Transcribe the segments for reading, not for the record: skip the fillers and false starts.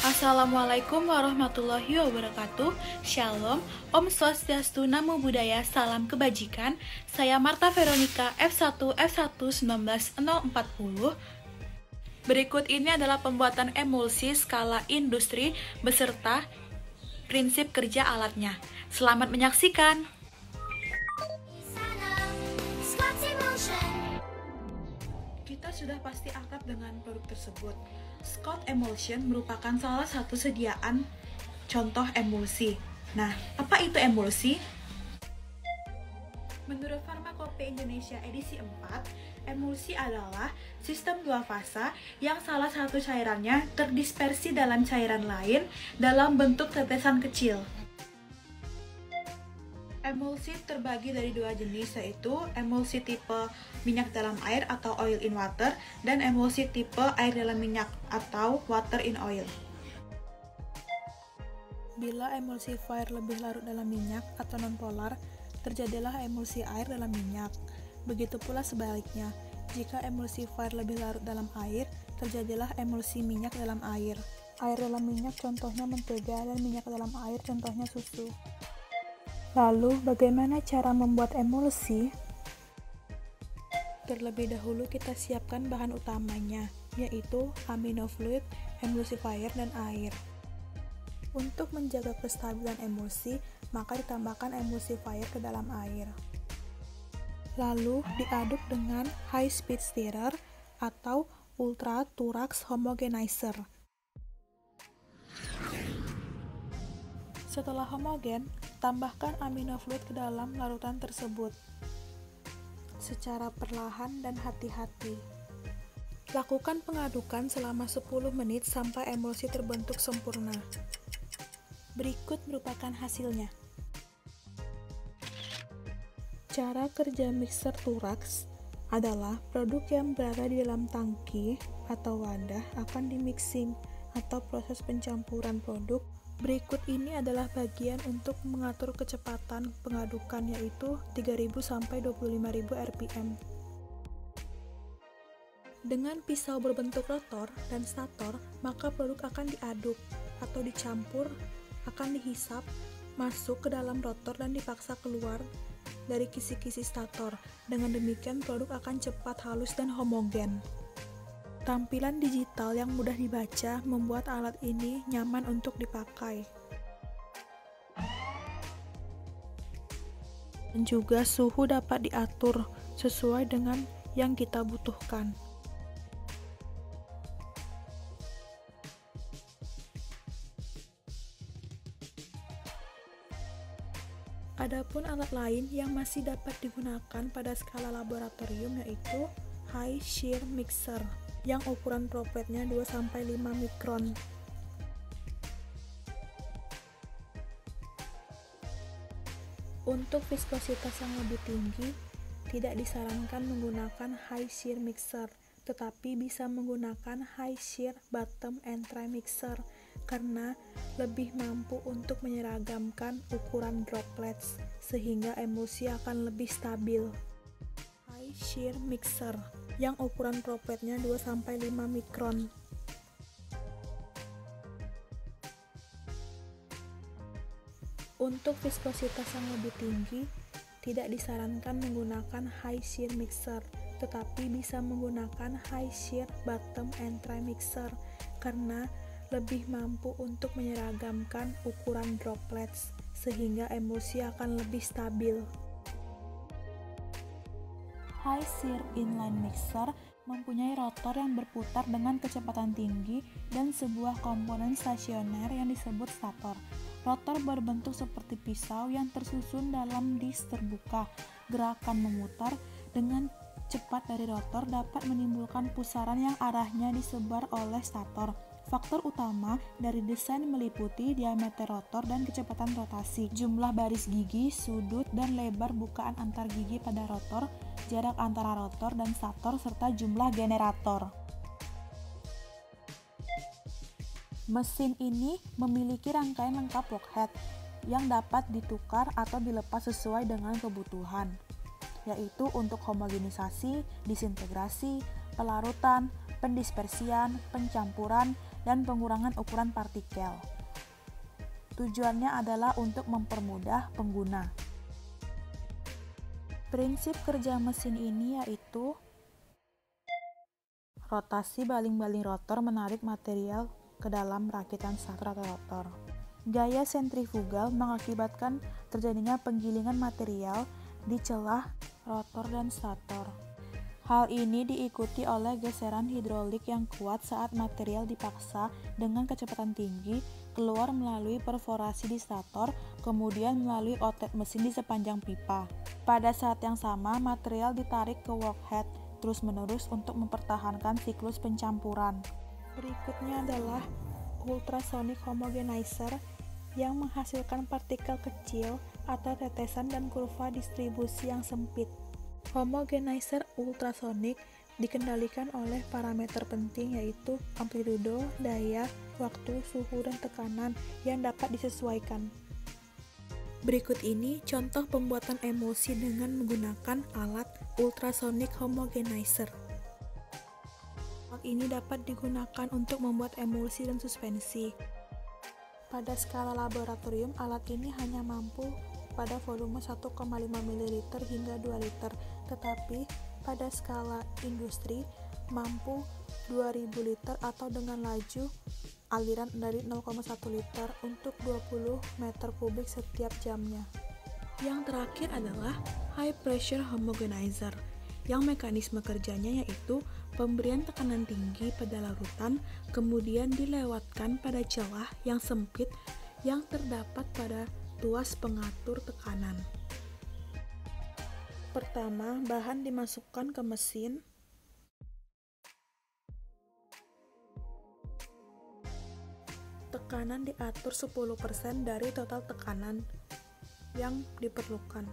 Assalamualaikum warahmatullahi wabarakatuh. Shalom, Om Swastiastu, Namo Buddhaya, Salam Kebajikan. Saya Marta Veronica, F1 Berikut ini adalah pembuatan emulsi skala industri beserta prinsip kerja alatnya. Selamat menyaksikan. Kita sudah pasti akrab dengan produk tersebut. Scott Emulsion merupakan salah satu sediaan contoh emulsi. Nah, apa itu emulsi? Menurut Farmakope Indonesia edisi 4, emulsi adalah sistem dua fasa yang salah satu cairannya terdispersi dalam cairan lain dalam bentuk tetesan kecil. Emulsi terbagi dari dua jenis, yaitu emulsi tipe minyak dalam air atau oil in water dan emulsi tipe air dalam minyak atau water in oil. Bila emulsifier lebih larut dalam minyak atau nonpolar, terjadilah emulsi air dalam minyak. Begitu pula sebaliknya, jika emulsifier lebih larut dalam air, terjadilah emulsi minyak dalam air. Air dalam minyak contohnya mentega dan minyak dalam air contohnya susu. Lalu, bagaimana cara membuat emulsi? Terlebih dahulu kita siapkan bahan utamanya, yaitu aminofluid, emulsifier, dan air. Untuk menjaga kestabilan emulsi, maka ditambahkan emulsifier ke dalam air. Lalu, diaduk dengan high speed stirrer atau ultra thorax homogenizer. Setelah homogen, tambahkan aminofluid ke dalam larutan tersebut secara perlahan dan hati-hati. Lakukan pengadukan selama 10 menit sampai emulsi terbentuk sempurna. Berikut merupakan hasilnya. Cara kerja mixer thorax adalah produk yang berada di dalam tangki atau wadah akan dimixing atau proses pencampuran produk. Berikut ini adalah bagian untuk mengatur kecepatan pengadukan, yaitu 3000 sampai 25000 rpm. Dengan pisau berbentuk rotor dan stator, maka produk akan diaduk atau dicampur, akan dihisap masuk ke dalam rotor dan dipaksa keluar dari kisi-kisi stator. Dengan demikian produk akan cepat halus dan homogen. Tampilan digital yang mudah dibaca membuat alat ini nyaman untuk dipakai. Dan juga suhu dapat diatur sesuai dengan yang kita butuhkan. Adapun alat lain yang masih dapat digunakan pada skala laboratorium yaitu high shear mixer yang ukuran dropletnya 2-5 mikron. Untuk viskositas yang lebih tinggi, tidak disarankan menggunakan high shear mixer, tetapi bisa menggunakan high shear bottom and try mixer karena lebih mampu untuk menyeragamkan ukuran droplets sehingga emulsi akan lebih stabil. High shear mixer yang ukuran dropletnya 2-5 mikron. Untuk viskositas yang lebih tinggi, tidak disarankan menggunakan high shear mixer, tetapi bisa menggunakan high shear bottom and try mixer karena lebih mampu untuk menyeragamkan ukuran droplets sehingga emulsi akan lebih stabil. High shear inline mixer mempunyai rotor yang berputar dengan kecepatan tinggi dan sebuah komponen stasioner yang disebut stator. Rotor berbentuk seperti pisau yang tersusun dalam disk terbuka. Gerakan memutar dengan cepat dari rotor dapat menimbulkan pusaran yang arahnya disebar oleh stator. Faktor utama dari desain meliputi diameter rotor dan kecepatan rotasi, jumlah baris gigi, sudut, dan lebar bukaan antar gigi pada rotor, jarak antara rotor dan stator, serta jumlah generator. Mesin ini memiliki rangkaian lengkap workhead yang dapat ditukar atau dilepas sesuai dengan kebutuhan, yaitu untuk homogenisasi, disintegrasi, pelarutan, pendispersian, pencampuran, dan pengurangan ukuran partikel. Tujuannya adalah untuk mempermudah pengguna. Prinsip kerja mesin ini yaitu rotasi baling-baling rotor menarik material ke dalam rakitan stator atau rotor. Gaya sentrifugal mengakibatkan terjadinya penggilingan material di celah rotor dan stator. Hal ini diikuti oleh geseran hidrolik yang kuat saat material dipaksa dengan kecepatan tinggi keluar melalui perforasi di stator, kemudian melalui outlet mesin di sepanjang pipa. Pada saat yang sama, material ditarik ke workhead terus-menerus untuk mempertahankan siklus pencampuran. Berikutnya adalah ultrasonic homogenizer yang menghasilkan partikel kecil atau tetesan dan kurva distribusi yang sempit. Homogenizer ultrasonic dikendalikan oleh parameter penting yaitu amplitudo, daya, waktu, suhu, dan tekanan yang dapat disesuaikan. Berikut ini contoh pembuatan emulsi dengan menggunakan alat ultrasonic homogenizer. Alat ini dapat digunakan untuk membuat emulsi dan suspensi. Pada skala laboratorium, alat ini hanya mampu pada volume 1,5 ml hingga 2 liter, tetapi pada skala industri mampu 2000 liter atau dengan laju aliran dari 0,1 liter untuk 20 meter kubik setiap jamnya. Yang terakhir adalah high pressure homogenizer, yang mekanisme kerjanya yaitu pemberian tekanan tinggi pada larutan, kemudian dilewatkan pada celah yang sempit yang terdapat pada tuas pengatur tekanan. Pertama, bahan dimasukkan ke mesin. Tekanan diatur 10% dari total tekanan yang diperlukan.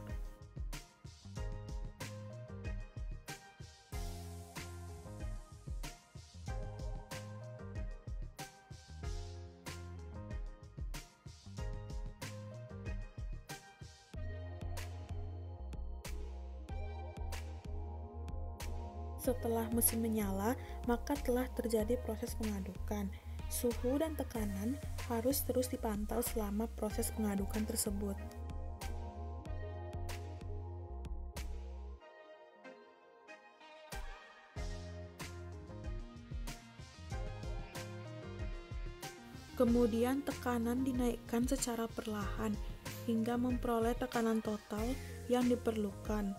Setelah mesin menyala, maka telah terjadi proses pengadukan. Suhu dan tekanan harus terus dipantau selama proses pengadukan tersebut. Kemudian tekanan dinaikkan secara perlahan hingga memperoleh tekanan total yang diperlukan.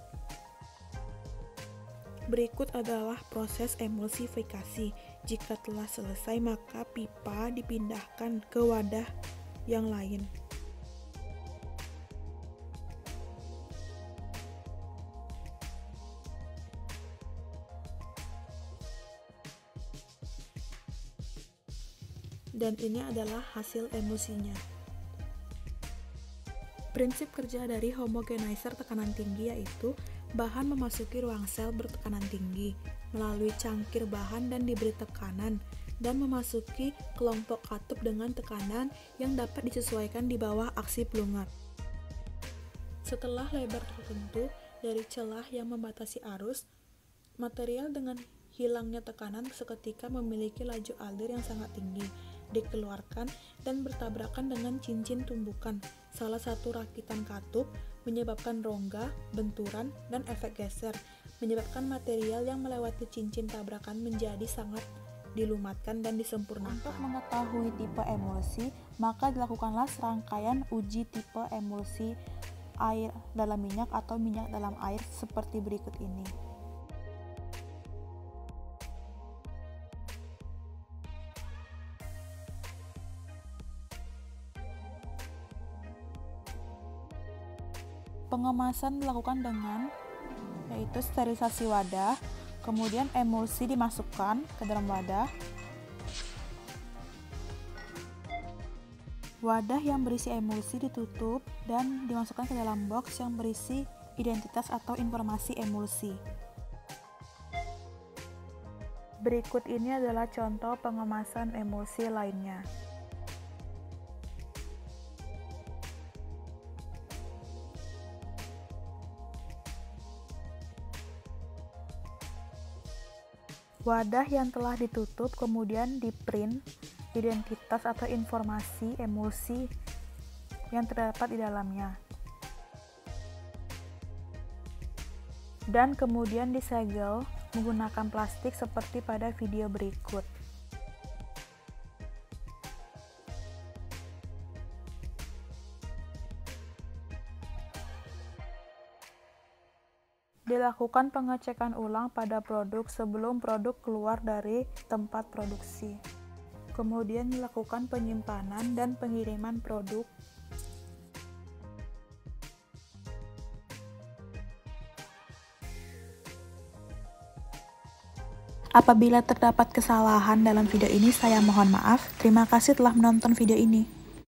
Berikut adalah proses emulsifikasi. Jika telah selesai, maka pipa dipindahkan ke wadah yang lain. Dan ini adalah hasil emulsinya. Prinsip kerja dari homogenizer tekanan tinggi yaitu bahan memasuki ruang sel bertekanan tinggi melalui cangkir bahan dan diberi tekanan, dan memasuki kelompok katup dengan tekanan yang dapat disesuaikan di bawah aksi pelungat. Setelah lebar tertentu dari celah yang membatasi arus, material dengan hilangnya tekanan seketika memiliki laju alir yang sangat tinggi, dikeluarkan dan bertabrakan dengan cincin tumbukan salah satu rakitan katup, menyebabkan rongga, benturan, dan efek geser, menyebabkan material yang melewati cincin tabrakan menjadi sangat dilumatkan dan disempurnakan. Untuk mengetahui tipe emulsi, maka dilakukanlah serangkaian uji tipe emulsi air dalam minyak atau minyak dalam air seperti berikut ini. Pengemasan dilakukan dengan yaitu sterilisasi wadah, kemudian emulsi dimasukkan ke dalam wadah. Wadah yang berisi emulsi ditutup dan dimasukkan ke dalam box yang berisi identitas atau informasi emulsi. Berikut ini adalah contoh pengemasan emulsi lainnya. Wadah yang telah ditutup kemudian di-print identitas atau informasi emulsi yang terdapat di dalamnya. Dan kemudian disegel menggunakan plastik seperti pada video berikut. Dilakukan pengecekan ulang pada produk sebelum produk keluar dari tempat produksi. Kemudian dilakukan penyimpanan dan pengiriman produk. Apabila terdapat kesalahan dalam video ini, saya mohon maaf. Terima kasih telah menonton video ini.